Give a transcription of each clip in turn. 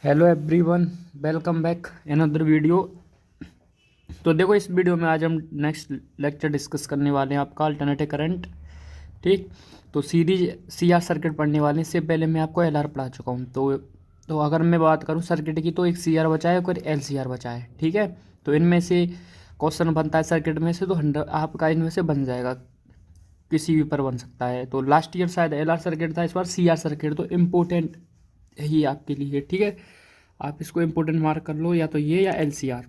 Hello everyone, welcome back another video. तो देखो, इस वीडियो में आज हम नेक्स्ट लेक्चर डिस्कस करने वाले हैं आपका अल्टरनेटिव करंट। ठीक, तो सीरीज सीआर सर्किट पढ़ने वाले हैं। इससे पहले मैं आपको एलआर पढ़ा चुका हूँ। तो अगर मैं बात करूँ सर्किट की, तो एक सीआर बचा है और एलसीआर बचा है। ठीक है, तो इनमें से क्वेश्चन बनता है सर्किट में से, तो 100 आपका इनमें से बन जाएगा, किसी भी पर बन सकता है। तो लास्ट ईयर शायद एलआर सर्किट था, इस बार सीआर सर्किट, तो इम्पोर्टेंट ही आपके लिए। ठीक है, आप इसको इम्पोर्टेंट मार्क कर लो, या तो ये या एलसीआर,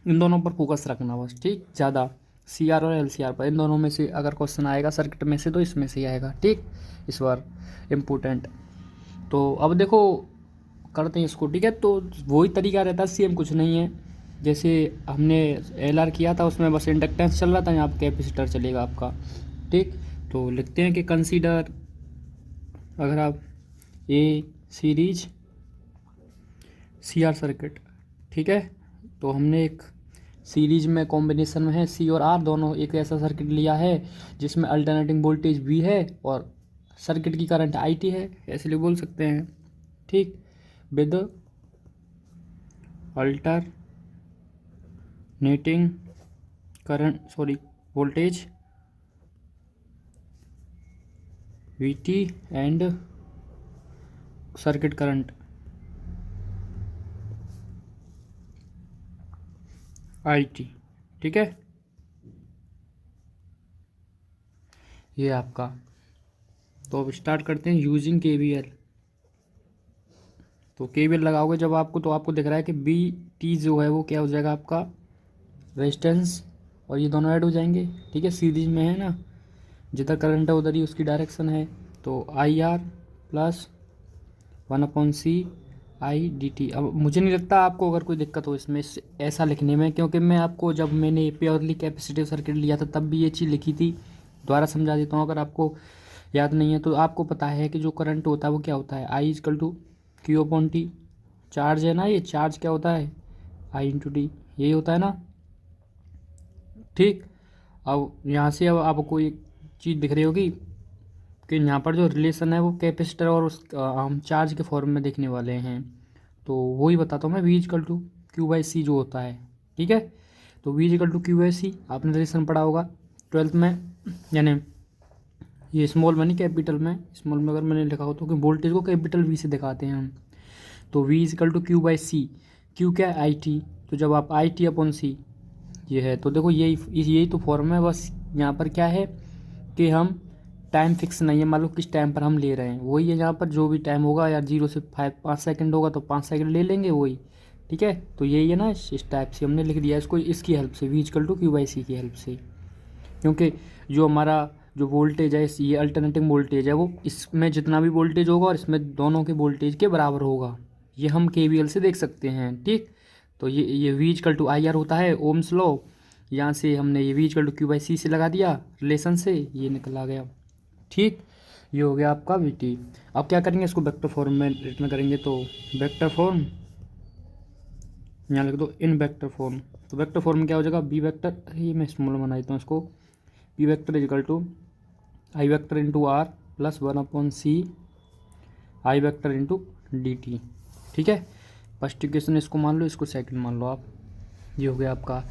इन दोनों पर फोकस रखना बस। ठीक, ज़्यादा सीआर और एलसीआर पर, इन दोनों में से अगर क्वेश्चन आएगा सर्किट में से तो इसमें से ही आएगा। ठीक, इस बार इम्पोर्टेंट। तो अब देखो, करते हैं इसको। ठीक है, तो वही तरीका रहता है, सेम कुछ नहीं है। जैसे हमने एलआर किया था, उसमें बस इंडक्टेंस चल रहा था, यहाँ पर कैपेसिटर चलेगा आपका। ठीक, तो लिखते हैं कि कंसीडर, अगर आप ए सीरीज सीआर सर्किट। ठीक है, तो हमने एक सीरीज में कॉम्बिनेशन में है सी और आर दोनों, एक ऐसा सर्किट लिया है जिसमें अल्टरनेटिंग वोल्टेज वी है और सर्किट की करंट आई टी है, ऐसे लिए बोल सकते हैं। ठीक, with alternating current, sorry, voltage V T and circuit current I T. ठीक है, ये आपका। तो अब स्टार्ट करते हैं यूजिंग के वी एल। तो के वी एल लगाओगे जब आपको, तो आपको दिख रहा है कि बी टी जो है वो क्या हो जाएगा आपका, रेजिस्टेंस, और ये दोनों ऐड हो जाएंगे। ठीक है, सीरीज में है ना, जिधर करंट है उधर ही उसकी डायरेक्शन है। तो I R plus 1/C I D T. अब मुझे नहीं लगता आपको अगर कोई दिक्कत हो इसमें ऐसा लिखने में, क्योंकि मैं आपको, जब मैंने प्योरली कैपेसिटिव सर्किट लिया था तब भी ये चीज़ लिखी थी। दोबारा समझा देता हूँ, अगर आपको याद नहीं है तो। आपको पता है कि जो करंट होता है वो क्या होता है, I is equal to Q upon t. Charge है ना, ये चार्ज क्या होता है, आई इंटू टी, यही होता है ना। ठीक, अब यहाँ से अब आपको एक चीज़ दिख रही होगी कि यहाँ पर जो रिलेशन है वो कैपेसिटर और उस हम चार्ज के फॉर्म में देखने वाले हैं। तो वही बताता हूँ मैं, V is equal to Q by C जो होता है। ठीक है, तो V is equal to Q by C आपने रिलेशन पढ़ा होगा 12th में, यानी ये स्मॉल में नहीं कैपिटल में। स्मॉल में अगर मैंने लिखा हो तो कि वोल्टेज को कैपिटल वी से दिखाते हैं हम। तो V is equal to Q by C, Q क्या है, आई टी। तो जब आप आई टी अपॉन सी ये है, तो देखो यही तो फॉर्म है। बस यहाँ पर क्या है कि हम टाइम फिक्स नहीं है, मान लो किस टाइम पर हम ले रहे हैं वही है। यहाँ पर जो भी टाइम होगा यार, 0 से 5 सेकंड होगा तो 5 सेकंड ले लेंगे वही। ठीक है, तो यही है ना, इस टाइप से हमने लिख दिया इसको, इसकी हेल्प से, V is equal to Q by C की हेल्प से। क्योंकि जो हमारा जो वोल्टेज है, ये अल्टरनेटिंग वोल्टेज है, वो इसमें जितना भी वोल्टेज होगा और इसमें दोनों के वोल्टेज के बराबर होगा। ये हम केवीएल से देख सकते हैं। ठीक, तो ये V is equal to I R होता है, ओम्स लॉ। यहाँ से हमने ये V is equal to Q by C से लगा दिया रिलेशन से, ये निकल आ गया। ठीक, ये हो गया आपका वी टी। अब क्या करेंगे, इसको वेक्टर फॉर्म में रिटर्न करेंगे। तो वेक्टर फॉर्म यहाँ लिख दो, इन वेक्टर फॉर्म। तो वेक्टर फॉर्म में क्या हो जाएगा, बी वेक्टर, ये मैं स्मॉल बना देता हूँ इसको, B vector is equal to I vector into R plus 1/C I vector into D T. ठीक है, फर्स्ट इक्वेशन इसको मान लो, इसको सेकंड मान लो आप। ये हो गया आपका।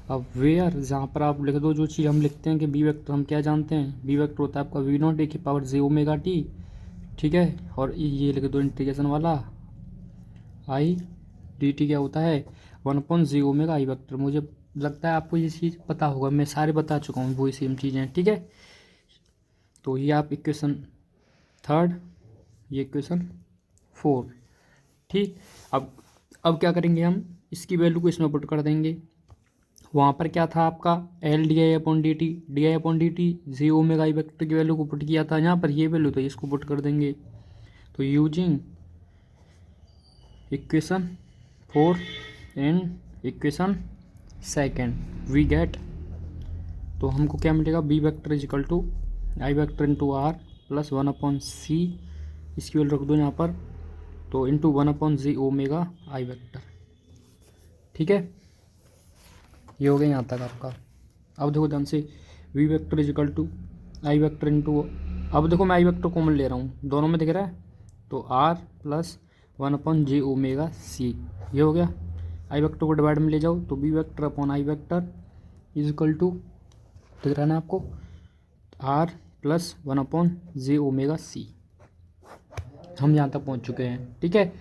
अब वेयर, जहाँ पर आप लिख दो जो चीज़ हम लिखते हैं कि बी वेक्टर, हम क्या जानते हैं, बी वेक्टर होता है आपका वी नॉट ए की पावर जे ओमेगा टी। ठीक है, और ये लिख दो इंटीग्रेशन वाला, आई डी टी क्या होता है, 1/J ओमेगा आई वेक्टर। मुझे लगता है आपको ये चीज़ पता होगा, मैं सारे बता चुका हूँ, वही सेम चीज़ें। ठीक है, तो ये आप इक्वेशन थर्ड, ये इक्वेशन फोर। ठीक, अब क्या करेंगे हम, इसकी वैल्यू को इसमें पुट कर देंगे। वहाँ पर क्या था आपका, L D I upon D T, D I upon D T J omega I vector की वैल्यू को पुट किया था। यहाँ पर ये वैल्यू तो इसको पुट कर देंगे। तो using equation four and equation second we get, तो हमको क्या मिलेगा, B vector is equal to I vector into R plus 1/C, इसकी वैल्यू रख दो यहाँ पर, तो इंटू 1/J ओमेगा आई वेक्टर। ठीक है, ये हो गया यहाँ तक आपका। अब देखो ध्यान से, V vector is equal to I vector into, अब देखो मैं आई वेक्टर कॉमन ले रहा हूँ, दोनों में दिख रहा है, तो आर प्लस 1/j⍵c, ये हो गया। आई वेक्टर को डिवाइड में ले जाओ तो B vector upon I vector is equal to, दिख रहा है ना आपको, r प्लस 1/j⍵c। हम यहाँ तक पहुँच चुके हैं, ठीक है।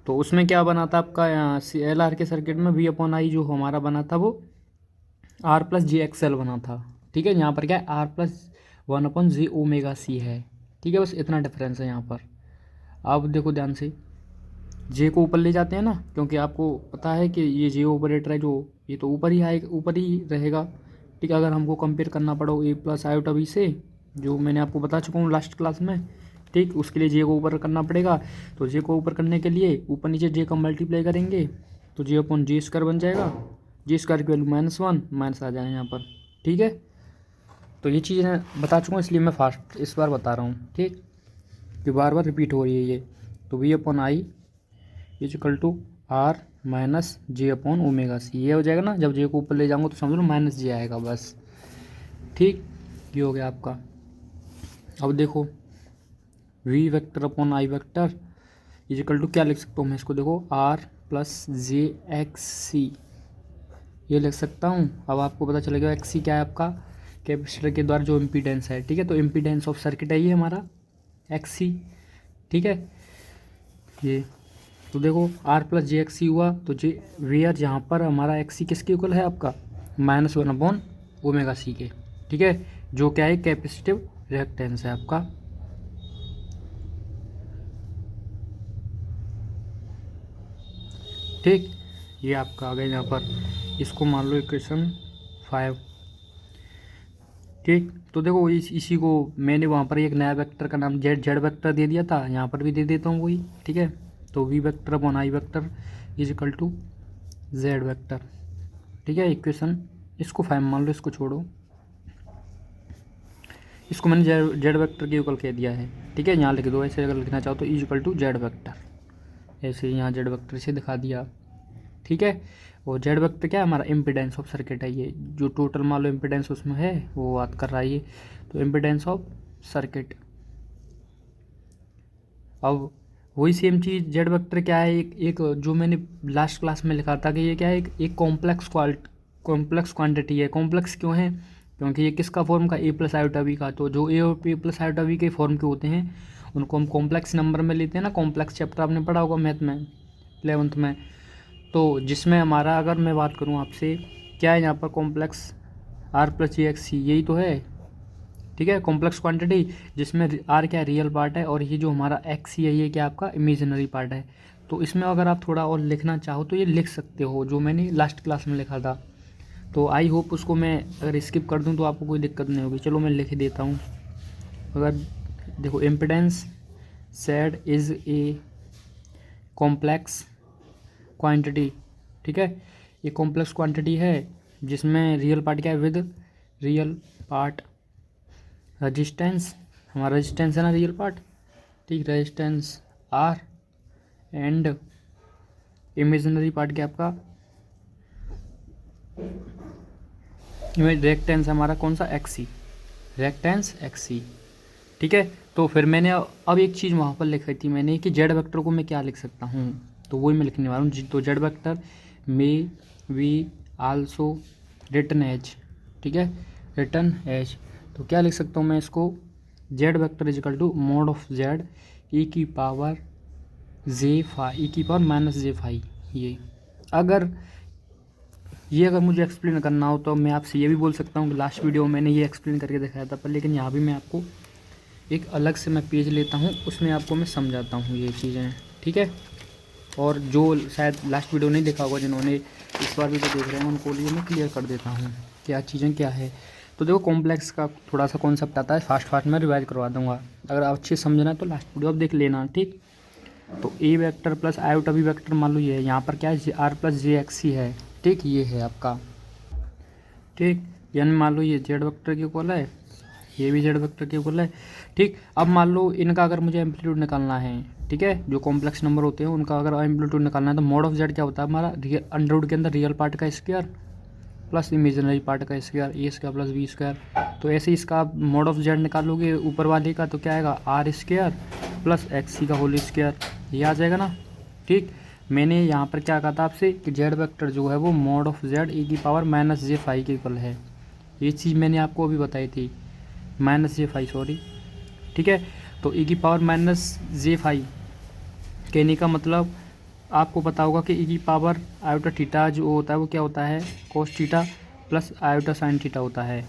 तो उसमें क्या बना था आपका, एल आर के सर्किट में v/i जो हमारा बना था वो r प्लस जे एक्सएल बना था, ठीक है। यहाँ पर क्या है, r प्लस 1/j⍵c है, ठीक है। बस इतना डिफरेंस है यहाँ पर। आप देखो ध्यान से, जे को ऊपर ले जाते हैं ना, क्योंकि आपको पता है कि ये जे ऑपरेटर है जो, ये तो ऊपर ही आएगा, ऊपर ही रहेगा, ठीक है। अगर हमको कंपेयर करना पड़ो ए प्लस आयोटा बी से, जो मैंने आपको बता चुका हूँ लास्ट क्लास में, ठीक, उसके लिए जे को ऊपर करना पड़ेगा। तो जे को ऊपर करने के लिए ऊपर नीचे जे का मल्टीप्लाई करेंगे तो जे अपॉन जे स्क्वायर बन जाएगा, जे स्क्वायर की वैल्यू -1 माइनस आ जाए यहाँ पर, ठीक है। तो ये चीज़ मैं बता चुका हूँ, इसलिए मैं फास्ट इस बार बता रहा हूँ, ठीक, कि बार बार रिपीट हो रही है ये। तो v/i is equal to r minus j/⍵c, ये हो जाएगा ना। जब जे को ऊपर ले जाऊँगा तो समझ लो माइनस जे आएगा बस, ठीक। ये हो गया आपका। अब देखो v vector upon I vector is equal to क्या लिख सकता हूँ मैं इसको, देखो r प्लस jxc, ये लिख सकता हूँ। अब आपको पता चलेगा xc क्या है, आपका कैपेसिटर के द्वारा जो इम्पीडेंस है, ठीक है। तो इम्पीडेंस ऑफ सर्किट है ये हमारा xc, ठीक है। ये तो देखो r प्लस जे एक्स सी हुआ, तो जे वेयर जहाँ पर हमारा एक्स सी किसके इक्वल है आपका, -1/ω/c के, ठीक है, जो क्या है कैपेसिटिव रिएक्टेंस है आपका। ठीक, ये आपका आ गया यहाँ पर, इसको मान लो इक्वेशन 5, ठीक। तो देखो इसी को मैंने वहाँ पर एक नया वेक्टर का नाम जेड वेक्टर दे दिया था, यहाँ पर भी दे देता हूँ वही, ठीक है। तो V vector upon I vector is equal to Z vector, ठीक है। इक्वेशन इसको 5 मान लो, इसको छोड़ो, इसको मैंने जेड वेक्टर के इक्वल कह दिया है, ठीक है। यहाँ लिख दो ऐसे, अगर लिखना चाहो तो is equal to Z vector, ऐसे यहाँ जेड वेक्टर से दिखा दिया, ठीक है। और जेड वेक्टर क्या है, हमारा इम्पीडेंस ऑफ सर्किट है, ये जो टोटल मान लो इम्पीडेंस उसमें है वो बात कर रहा है ये, तो इम्पीडेंस ऑफ सर्किट। अब वही सेम चीज़ जेड वेक्टर क्या है, एक जो मैंने लास्ट क्लास में लिखा था कि ये क्या है, एक कॉम्प्लेक्स क्वांटिटी है। कॉम्प्लेक्स क्यों है, क्योंकि ये किसका फॉर्म का, ए प्लस आयोटा बी का। तो जो ए और ए प्लस आयोटा बी के फॉर्म के होते हैं उनको हम कॉम्प्लेक्स नंबर में लेते हैं ना। कॉम्प्लेक्स चैप्टर आपने पढ़ा होगा मैथ में 11th में। तो जिसमें हमारा, अगर मैं बात करूँ आपसे, क्या है यहाँ पर complex, R plus J X C, यही तो है, ठीक है। कॉम्प्लेक्स क्वांटिटी जिसमें आर क्या है, रियल पार्ट है, और ये जो हमारा एक्स सी है ये क्या आपका इमेजिनरी पार्ट है। तो इसमें अगर आप थोड़ा और लिखना चाहो तो ये लिख सकते हो, जो मैंने लास्ट क्लास में लिखा था। तो आई होप उसको मैं अगर स्किप कर दूं तो आपको कोई दिक्कत नहीं होगी। चलो मैं लिख देता हूँ। अगर देखो, impedance said is a complex quantity, ठीक है। ये कॉम्प्लेक्स क्वांटिटी है जिसमें रियल पार्ट क्या है, विद रियल पार्ट रेजिस्टेंस, हमारा रेजिस्टेंस है ना रियल पार्ट, ठीक, resistance R, and imaginary part क्या आपका, रिएक्टेंस हमारा कौन सा, एक्सी, रिएक्टेंस एक्सी, ठीक है। तो फिर मैंने अब एक चीज़ वहाँ पर लिखी थी मैंने कि जेड वेक्टर को मैं क्या लिख सकता हूँ, तो वही मैं लिखने वाला हूँ। तो Z vector may we also written as, ठीक है, रिटन एज। तो क्या लिख सकता हूँ मैं इसको, Z vector is equal to mod of Z E की पावर जे फाई, ई की पावर माइनस जे फाई। ये अगर मुझे एक्सप्लेन करना हो तो मैं आपसे ये भी बोल सकता हूँ कि लास्ट वीडियो में मैंने ये एक्सप्लेन करके दिखाया था, पर लेकिन यहाँ भी मैं आपको एक अलग से मैं पेज लेता हूँ, उसमें आपको मैं समझाता हूँ ये चीज़ें, ठीक है। और जो शायद लास्ट वीडियो नहीं देखा होगा, जिन्होंने इस बार वीडियो देख रहे हैं उनको लिए मैं क्लियर कर देता हूँ क्या चीज़ें क्या है। तो देखो, कॉम्प्लेक्स का थोड़ा सा कॉन्सेप्ट आता है, फास्ट में रिवाइज करवा दूँगा। अगर आप अच्छे समझना है तो लास्ट वीडियो आप देख लेना, ठीक। तो A vector plus iota B vector मान लो ये है, यहाँ पर क्या है, R plus J X C है, ठीक, ये है आपका, ठीक। यानी मान लो ये जेड वेक्टर की इक्वल है, ये भी जेड वेक्टर की इक्वल है, ठीक। अब मान लो इनका अगर मुझे एम्पलीट्यूड निकालना है, ठीक है, जो कॉम्प्लेक्स नंबर होते हैं उनका अगर एम्पलीट्यूड निकालना है तो मोड ऑफ जेड क्या होता है हमारा, अंडर रूट के अंदर रियल पार्ट का स्क्वायर प्लस इमेजिनरी पार्ट का स्क्वायर, ए स्क्वायर प्लस बी स्क्वायर। तो ऐसे इसका आप मोड ऑफ जेड निकालोगे ऊपर वाले का तो क्या आएगा, are square plus X C का होल स्क्वायर, ये आ जाएगा ना, ठीक, मैंने यहाँ पर क्या कहा था आपसे कि जेड वेक्टर जो है वो मॉड ऑफ जेड ई की पावर माइनस जे फाई के इक्वल है। ये चीज़ मैंने आपको अभी बताई थी, माइनस जे फाई सॉरी। ठीक है, तो ई की पावर माइनस जे फाई कहने का मतलब आपको पता होगा कि ई की पावर आयोटा थीटा जो होता है वो क्या होता है, cos theta plus iota sine theta होता है।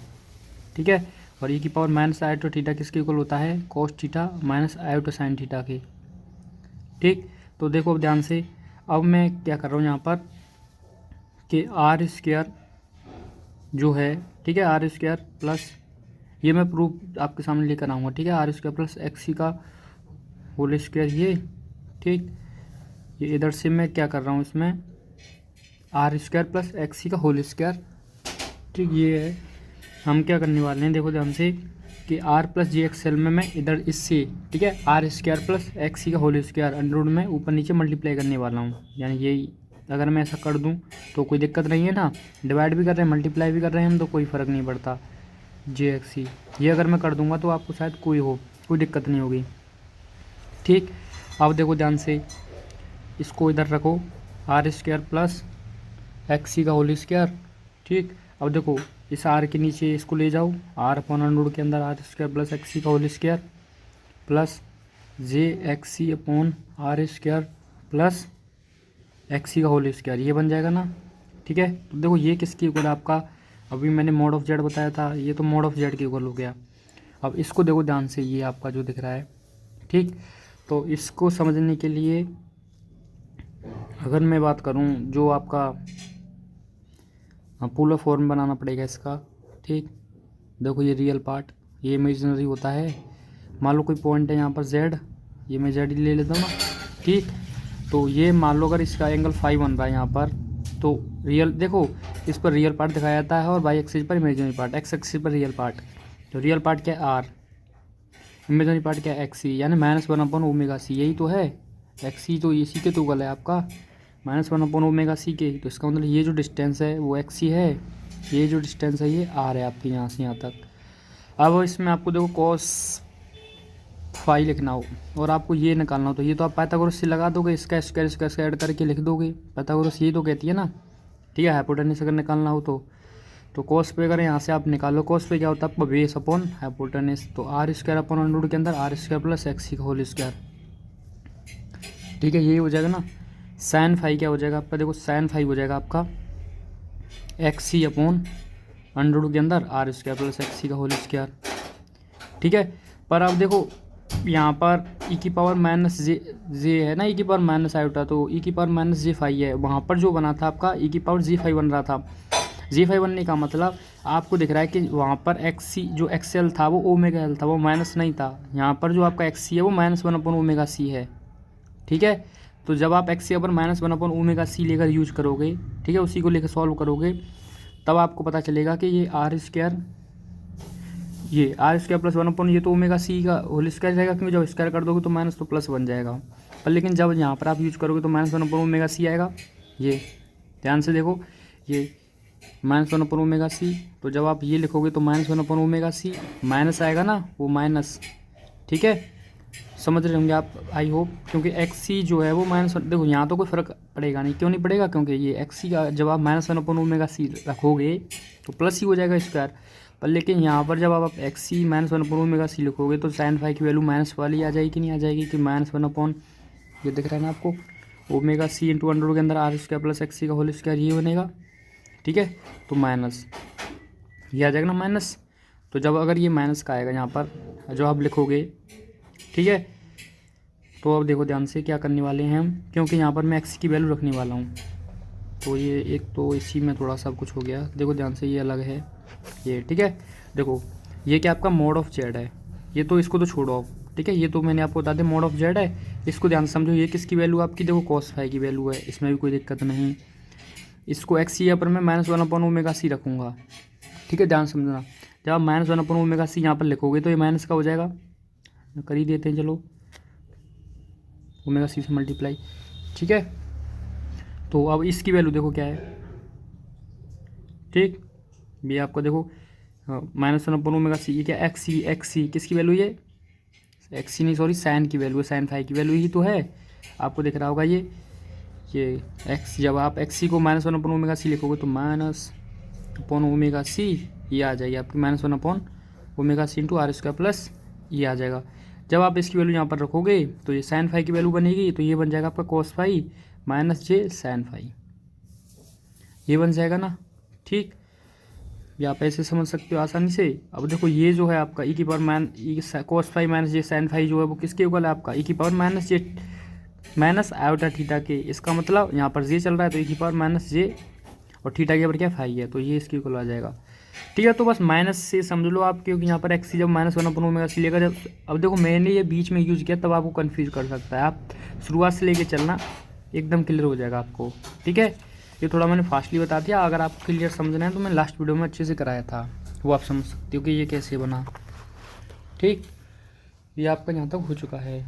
ठीक है, और ई की पावर माइनस आयोटा थीटा किसके इक्वल होता है, cos theta minus iota sine theta के। ठीक, तो देखो अब ध्यान से, अब मैं क्या कर रहा हूँ यहाँ पर कि आर स्क्वायर जो है, ठीक है, आर स्क्वायर प्लस, ये मैं प्रूफ आपके सामने लेकर आऊँगा। ठीक है, R square plus X C का होल स्क्वायर ये। ठीक, ये इधर से मैं क्या कर रहा हूँ इसमें are square plus X C का होल स्क्वायर। ठीक, ये है, हम क्या करने वाले हैं देखो ध्यान से कि R plus G X L में मैं इधर इससे, ठीक है, R square plus X C का होल स्क्वायर अंडर रूट में ऊपर नीचे मल्टीप्लाई करने वाला हूँ। यानी यही अगर मैं ऐसा कर दूँ तो कोई दिक्कत नहीं है ना, डिवाइड भी कर रहे हैं मल्टीप्लाई भी कर रहे हैं हम तो कोई फ़र्क नहीं पड़ता। जे एक्स सी ये अगर मैं कर दूँगा तो आपको शायद कोई दिक्कत नहीं होगी। ठीक, अब देखो ध्यान से, इसको इधर रखो, are square plus X C का होल स्क्वायर। ठीक, अब देखो इस आर के नीचे इसको ले जाओ, आर अपॉन अंडर रूट के अंदर R square plus X C का whole square plus J X C upon R square plus X C का होल स्क्वायर, ये बन जाएगा ना। ठीक है, तो देखो ये किसके इक्वल है आपका, अभी मैंने मॉड ऑफ जेड बताया था, ये तो मॉड ऑफ जेड के इक्वल हो गया। अब इसको देखो ध्यान से, ये आपका जो दिख रहा है। ठीक, तो इसको समझने के लिए अगर मैं बात करूं जो आपका पोलर फॉर्म बनाना पड़ेगा इसका। ठीक, देखो ये रियल पार्ट, ये इमेजिनरी होता है। मान लो कोई पॉइंट है यहाँ पर जेड, ये मैं जेड ले लेता हूँ ना। ठीक, तो ये मान लो अगर इसका एंगल फाइव बन रहा है यहाँ पर, तो रियल देखो इस पर रियल पार्ट दिखाया जाता है और वाई एक्सिस पर इमेजिनरी पार्ट, एक्स एक्सिस पर रियल पार्ट। तो रियल पार्ट क्या है आर, इमेजिनरी पार्ट क्या है एक्स सी, यानी minus one upon omega C, यही तो है। एक्स सी तो इसी के तो गल है आपका, minus one upon omega C के। तो इसका मतलब ये जो डिस्टेंस है वो एक्स सी है, ये जो डिस्टेंस है ये आर है आपके यहाँ से यहाँ तक। अब इसमें आपको देखो कॉस फाई लिखना हो और आपको ये निकालना हो, तो ये तो आप पाइथागोरस से लगा दोगे, इसका स्क्वायर ऐड करके लिख दोगे। पाइथागोरस ये तो कहती है ना। ठीक है, हाइपोटेनस अगर निकालना हो तो कॉस पे अगर यहाँ से आप निकालो, कॉस पे क्या होता है आपका बेस अपॉन हाइपोटेनस, तो R square upon under root के अंदर R square plus X C का होल स्क्वायर। ठीक है, यही हो जाएगा ना। साइन फाई क्या हो जाएगा आपका, देखो साइन फाई हो जाएगा आपका x C upon under root के अंदर R square plus X C का होल स्क्वायर। ठीक है, पर अब देखो यहाँ पर ई की पावर माइनस जे है ना, ई की पावर माइनस आयोटा, तो ई की पावर माइनस जे फाई है। वहाँ पर जो बना था आपका ई की पावर जी फाई बन रहा था। जी फाई बनने का मतलब आपको दिख रहा है कि वहाँ पर एक्स सी जो एक्स एल था वो ओमेगा एल था, वो माइनस नहीं था। यहाँ पर जो आपका एक्स सी है वो minus one upon omega C है। ठीक है, तो जब आप एक्स सी अपन minus one upon omega C लेकर यूज करोगे, ठीक है, उसी को लेकर सॉल्व करोगे, तब आपको पता चलेगा कि ये R square plus one upon ये तो ओमेगा सी का होल स्क्वायर रहेगा, क्योंकि जब स्क्वायर कर दोगे तो माइनस तो प्लस बन जाएगा। पर लेकिन जब यहाँ पर आप यूज करोगे तो minus one upon omega C आएगा। ये ध्यान से देखो, ये minus one upon omega C, तो जब आप ये लिखोगे तो minus one upon omega C minus आएगा ना, वो माइनस। ठीक है, समझ रहे होंगे आप आई होप, क्योंकि एक्स सी जो है वो माइनस, देखो यहाँ तो कोई फ़र्क पड़ेगा नहीं, क्यों नहीं पड़ेगा, क्योंकि ये एक्स सी का जब आप minus one upon omega C रखोगे तो प्लस ही हो जाएगा स्क्वायर। पर लेकिन यहाँ पर जब आप X C minus one upon omega C लिखोगे तो साइन फाई की वैल्यू माइनस वाली आ जाएगी कि नहीं आ जाएगी, कि माइनस वन अपॉन ये दिख रहा है ना आपको ओमेगा सी इंटू अंडर के अंदर R square plus X C का होल स्क्वायर, ये बनेगा। ठीक है, तो माइनस ये आ जाएगा ना माइनस। तो जब अगर ये माइनस का आएगा यहाँ पर जो आप लिखोगे, ठीक है, तो अब देखो ध्यान से क्या करने वाले हैं हम, क्योंकि यहाँ पर मैं एक्स की वैल्यू रखने वाला हूँ, तो ये एक तो इसी में थोड़ा सा कुछ हो गया। देखो ध्यान से, ये अलग है ये। ठीक है, देखो ये क्या आपका मोड ऑफ जेड है, ये तो इसको तो छोड़ो। ठीक है, ये तो मैंने आपको बता दें मोड ऑफ जेड है, इसको ध्यान से समझो। ये किसकी वैल्यू आपकी, देखो कॉस फाई की वैल्यू है, इसमें भी कोई दिक्कत नहीं। इसको एक्स सी पर मैं minus one upon omega C रखूँगा। ठीक है, ध्यान समझना, जब आप minus one upon omega C यहाँ पर लिखोगे तो ये माइनस का हो जाएगा, कर ही देते हैं चलो, ओमेगा सी से मल्टीप्लाई। ठीक है, तो अब इसकी वैल्यू देखो क्या है। ठीक, ये आपको देखो minus one upon omega C, ये क्या एक्स सी किसकी वैल्यू, ये एक्स सी नहीं सॉरी साइन की वैल्यू है, साइन फाई की वैल्यू ही तो है, आपको दिख रहा होगा ये। ये एक्स, जब आप एक्स को minus one upon omega C लिखोगे तो माइनस अपॉन ओमेगा सी ये आ जाएगी आपकी minus one upon omega C into R square plus ये आ जाएगा। जब आप इसकी वैल्यू यहाँ पर रखोगे तो ये साइन फाई की वैल्यू बनेगी, तो ये बन जाएगा आपका कॉस फाई माइनस जे साइन फाई, ये बन जाएगा ना। ठीक, ये आप ऐसे समझ सकते हो आसानी से। अब देखो ये जो है आपका ई की पावर कॉस फाई माइनस जे साइन फाई जो है वो किसके इक्वल है, आपका ई की पावर माइनस जे माइनस आयोटा थीटा के। इसका मतलब यहाँ पर जे चल रहा है तो ई की पावर माइनस जे और थीटा के ऊपर क्या फाई है, तो ये इसके इक्वल आ जाएगा। ठीक है, तो बस माइनस से समझ लो आप, क्योंकि यहाँ पर एक्स जब minus one upon omega C लेगा, जब अब देखो मैंने ये बीच में यूज किया तब आपको कंफ्यूज कर सकता है। आप शुरुआत से लेके चलना, एकदम क्लियर हो जाएगा आपको। ठीक है, ये थोड़ा मैंने फास्टली बता दिया, अगर आपको क्लियर समझना है तो मैं लास्ट वीडियो में अच्छे से कराया था, वो आप समझ सकते हो कि ये कैसे बना। ठीक, ये आपका यहाँ तक हो चुका है।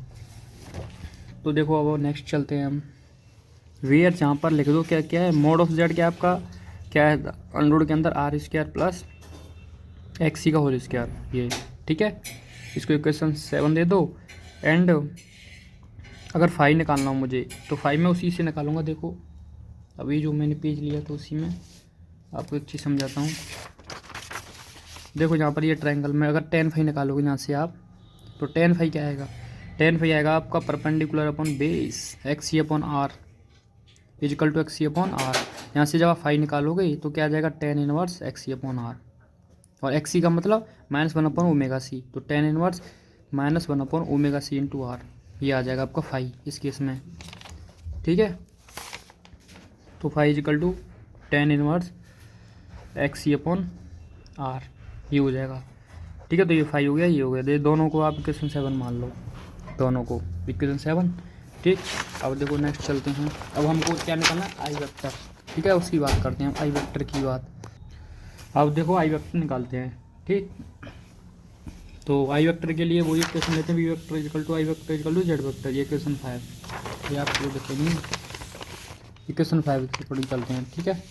तो देखो अब नेक्स्ट चलते हैं हम। वेयर जहाँ पर लिख दो क्या क्या है, मोड ऑफ जेड क्या आपका क्या है, अंडर के अंदर R square plus X C का होल स्क्वायर ये। ठीक है, इसको इक्वेशन 7 दे दो। एंड अगर फाई निकालना हो मुझे तो फाई में उसी से निकालूंगा। देखो अभी जो मैंने पेज लिया था उसी में आपको एक चीज़ समझाता हूँ। देखो यहाँ पर ये ट्रायंगल में अगर टेन फाई निकालोगे यहाँ से आप, तो टेन फाई क्या आएगा, टेन फाई आएगा आपका perpendicular upon base X C upon R equal to X C upon R. यहाँ से जब आप फाई निकालोगे तो क्या आ जाएगा, tan inverse X C upon R, और एक्स सी का मतलब minus one upon omega C, तो tan inverse minus one upon omega C into R, ये आ जाएगा आपका फाई इस केस में। ठीक है, तो phi equal to tan inverse X C upon R, ये हो जाएगा। ठीक है, तो ये फाई हो गया, ये हो गया, ये दोनों को आप इक्वेशन 7 मान लो, दोनों को इक्वेशन 7। ठीक, अब देखो नेक्स्ट चलते हैं। अब हमको क्या निकालना है, आई वेक्टर। ठीक है, उसकी बात करते हैं, आई वेक्टर की बात। अब देखो आई वेक्टर निकालते हैं। ठीक, तो आई वेक्टर के लिए वही इक्वेशन लेते हैं, V vector equal to I vector equal to Z vector, ये इक्वेशन 5 ये आप लोग देखेंगे, इक्वेशन 5 के अकॉर्डिंग चलते हैं। ठीक है,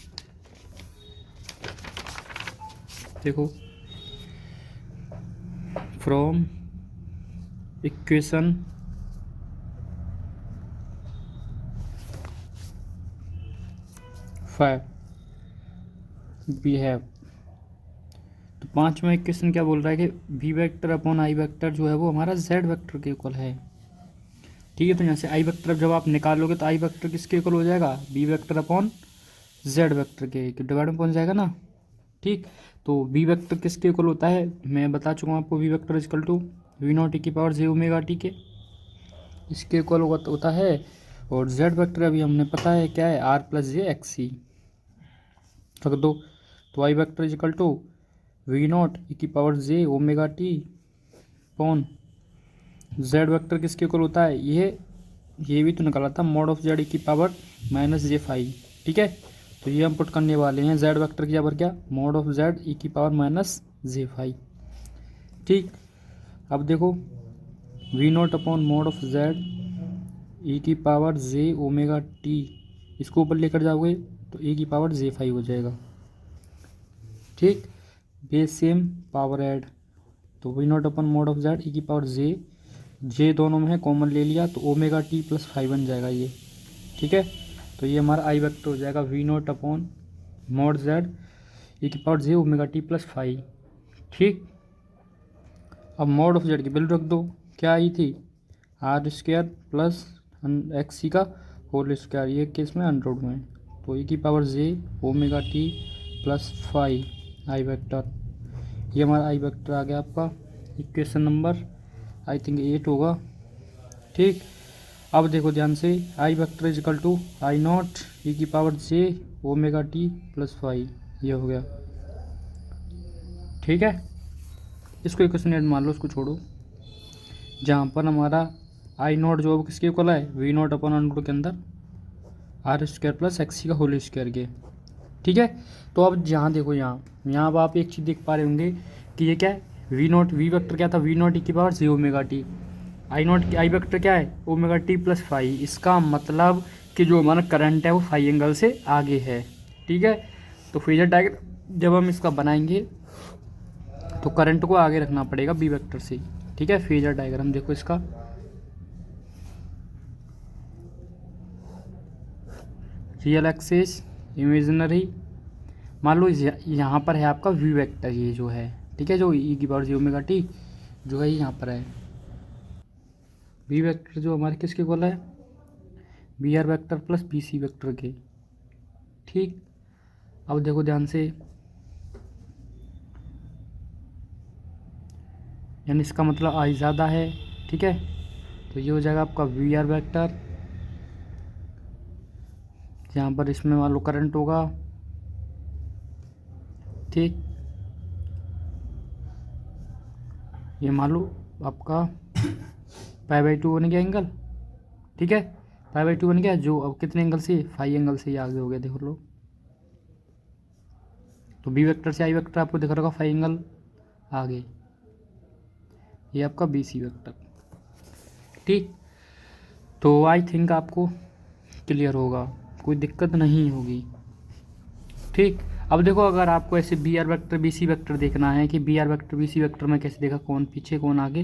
देखो फ्रॉम इक्वेशन 5 वी हैव, तो पांचवा इक्वेशन क्या बोल रहा है कि V vector upon I vector जो है वो हमारा जेड वेक्टर के इक्वल है। ठीक है, तो यहाँ से आई वेक्टर जब आप निकालोगे तो आई वेक्टर किसके इक्वल हो जाएगा, V vector upon Z vector के डिवाइड में पहुँच जाएगा ना। ठीक, तो वी वेक्टर किसके इक्वल होता है, मैं बता चुका हूँ आपको, V vector equal to V nought E की पावर जे ओमेगा टी के, इसके इक्वल होता है। और जेड वेक्टर अभी हमने पता है क्या है, R plus J X C रख दो, तो I vector equal to V nought E की power J omega T upon Z vector किसके इक्वल होता है, ये भी तो निकाला था, मॉड ऑफ जेड ई की पावर माइनस जे फाई। ठीक है, तो ये हम पुट करने वाले हैं जेड वेक्टर की जगह क्या, मॉड ऑफ जेड ई की पावर माइनस जे फाई। ठीक, अब देखो V nought upon mod of Z E की पावर जे ओमेगा टी, इसको ऊपर लेकर जाओगे तो ए की पावर जे फाई हो जाएगा। ठीक, बेस सेम पावर ऐड, तो V nought upon mod of Z E की पावर जे दोनों में है, कॉमन ले लिया तो ओमेगा टी प्लस फाइव बन जाएगा ये। ठीक है, तो ये हमारा आई वेक्टर हो जाएगा V nought upon mod Z E की power J omega T plus five. ठीक, अब मॉड ऑफ जेड की वैल्यू रख दो, क्या आई थी, R square plus X C का होल स्क्वायर, ये केस में अंडररूट में, तो ई की power J omega T plus five I vector, ये हमारा आई वेक्टर आ गया आपका इक्वेशन नंबर आई थिंक 8 होगा। ठीक, अब देखो ध्यान से, I vector is equal to I nought E की power J omega T plus five, ये हो गया। ठीक है, इसको इक्वेशन 8 मान लो, उसको छोड़ो। जहाँ पर हमारा आई नॉट जो है वो किसके इक्वल है, वी नॉट अपॉन अंडर के अंदर R square plus X C का होल स्क्वायर के। ठीक है, तो अब जहाँ देखो यहाँ अब आप एक चीज़ देख पा रहे होंगे कि ये क्या है, वी नॉट, वी वेक्टर क्या था, वी नॉट ई की power J omega T, I not I vector क्या है, ओमेगा टी प्लस फाइव, इसका मतलब कि जो हमारा करंट है वो फाइव एंगल से आगे है। ठीक है, तो फेजर डायग्राम जब हम इसका बनाएंगे तो करंट को आगे रखना पड़ेगा बी वेक्टर से। ठीक है, फेजर डायग्राम देखो इसका, रियल एक्सिस, इमेजिनरी, मान लो यहाँ पर है आपका वी वेक्टर, ये जो है, ठीक है, जो ई की पावर जी ओमेगा टी जो है यहाँ पर है। वी वेक्टर जो हमारे किसके इक्वल है, B R vector plus B C vector के। ठीक, अब देखो ध्यान से, यानी इसका मतलब आई ज़्यादा है, ठीक है, तो ये हो जाएगा आपका वी आर वेक्टर। यहाँ पर इसमें मान लो करंट होगा, ठीक, ये मान लो आपका π/2 बन गया एंगल, ठीक है, π/2 बन गया, जो अब कितने एंगल से, फाई एंगल से ही आगे हो गया, देखो लो। तो बी वेक्टर से आई वेक्टर आपको दिख रहा होगा फाई एंगल आगे, ये आपका बी सी वेक्टर। ठीक, तो आई थिंक आपको क्लियर होगा, कोई दिक्कत नहीं होगी। ठीक, अब देखो अगर आपको ऐसे B R vector B C vector देखना है कि B R vector B C vector में कैसे देखा, कौन पीछे कौन आगे,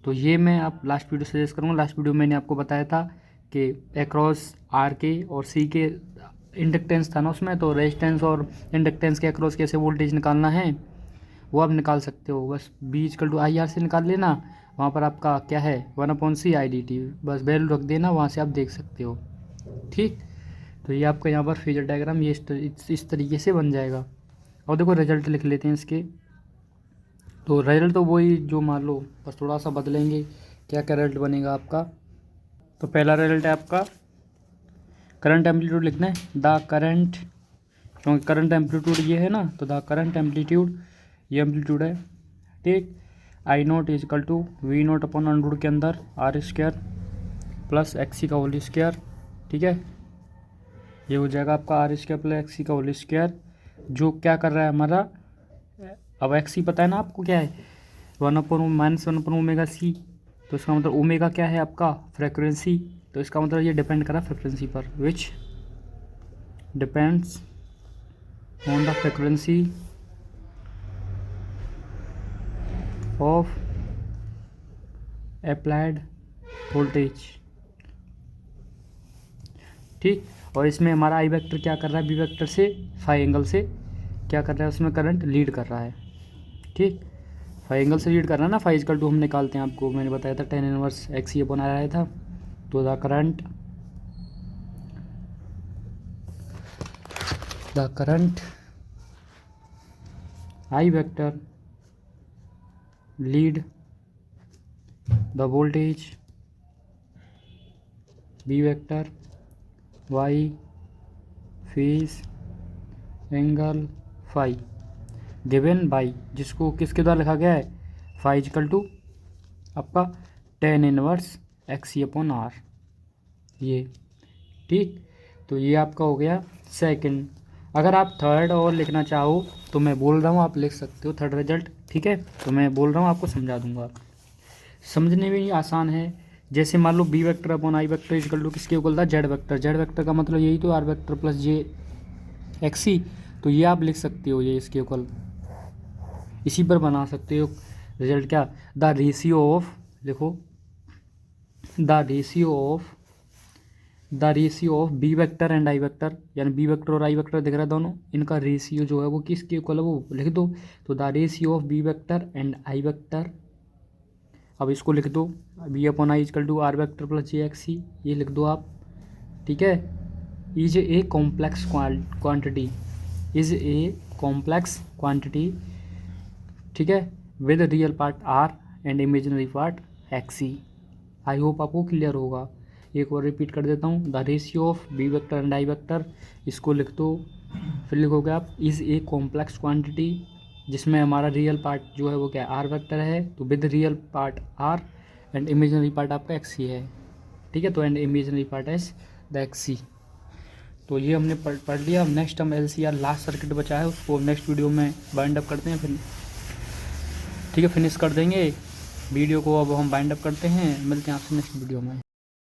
तो ये मैं आप लास्ट वीडियो सजेस्ट करूँगा। लास्ट वीडियो मैंने आपको बताया था कि अक्रॉस आर के और सी के इंडक्टेंस था ना उसमें, तो रेजिस्टेंस और इंडक्टेंस के अक्रॉस कैसे वोल्टेज निकालना है वो आप निकाल सकते हो। बस B=IR से निकाल लेना, वहाँ पर आपका क्या है 1/C/dt, बस वैल्यू रख देना, वहाँ से आप देख सकते हो। ठीक, तो ये आपका यहाँ पर फेजर डायग्राम ये इस तरीके से बन जाएगा। और देखो रिजल्ट लिख लेते हैं इसके, तो रिजल्ट तो वही जो मान लो, बस थोड़ा सा बदलेंगे, क्या क्या रिजल्ट बनेगा आपका। तो पहला रिजल्ट है आपका करंट एम्पलीट्यूड लिखना है, द करंट, क्योंकि करंट एम्पलीट्यूड ये है ना, तो द करंट एम्पलीट्यूड ये एम्पलीट्यूड है। ठीक, I0 = V0 अपॉन अंडर के अंदर R² प्लस XC का होल स्क्वायर, ठीक है, ये हो जाएगा आपका R² प्लस XC का होल स्क्वायर, जो क्या कर रहा है हमारा, अब XC पता है ना आपको क्या है, 1/-1/ωc, तो इसका मतलब ओमेगा क्या है आपका फ्रीक्वेंसी, तो इसका मतलब ये डिपेंड कर रहा है फ्रीक्वेंसी पर, which depends on the frequency of applied voltage. ठीक, और इसमें हमारा आई वेक्टर क्या कर रहा है, बी वेक्टर से फाई एंगल से क्या कर रहा है, उसमें करंट लीड कर रहा है। ठीक, फाई एंगल से लीड कर रहा है ना, फाई = हम निकालते हैं, आपको मैंने बताया था tan इनवर्स XC अपॉन आया था, तो the current I vector lead the voltage B vector Y phase angle phi given by, जिसको किसके द्वारा लिखा गया है, फाई = आपका tan inverse XC upon R, ये। ठीक, तो ये आपका हो गया सेकंड। अगर आप थर्ड और लिखना चाहो तो मैं बोल रहा हूँ, आप लिख सकते हो थर्ड रिजल्ट, ठीक है, तो मैं बोल रहा हूँ, आपको समझा दूंगा, समझने में ही आसान है। जैसे मान लो B vector upon I vector = किसके इक्वल था, जेड वेक्टर, जेड वेक्टर का मतलब यही तो R वेक्टर प्लस JXC, तो ये आप लिख सकते हो, ये इसके इक्वल, इसी पर बना सकते हो रिजल्ट। क्या, द रेशियो ऑफ, देखो the ratio of B vector and I vector, यानी बी वेक्टर और आई वेक्टर दिख रहा है दोनों, इनका रेशियो जो है वो किसके इक्वल है वो लिख दो, तो the ratio of B vector and I vector, अब इसको लिख दो B/I = R vector plus JXC, ये लिख दो आप, ठीक है, is a complex quantity, is a complex quantity, ठीक है, with real part R and imaginary part XC। I hope आपको क्लियर होगा, एक बार रिपीट कर देता हूँ, the ratio of B vector and I vector, इसको लिख दो, फिर लिखोगे आप इज़ ए कॉम्प्लेक्स क्वांटिटी, जिसमें हमारा रियल पार्ट जो है वो क्या है, R वेक्टर है, तो with real part R and imaginary part आपका XC है। ठीक है, तो and imaginary part as the XC। तो ये हमने पढ़ लिया। नेक्स्ट हम LCR लास्ट सर्किट बचा है, उसको नेक्स्ट वीडियो में बाइंड अप करते हैं, फिर ठीक है फिनिश कर देंगे वीडियो को। अब हम बाइंड अप करते हैं, मिलते हैं आपसे नेक्स्ट वीडियो में।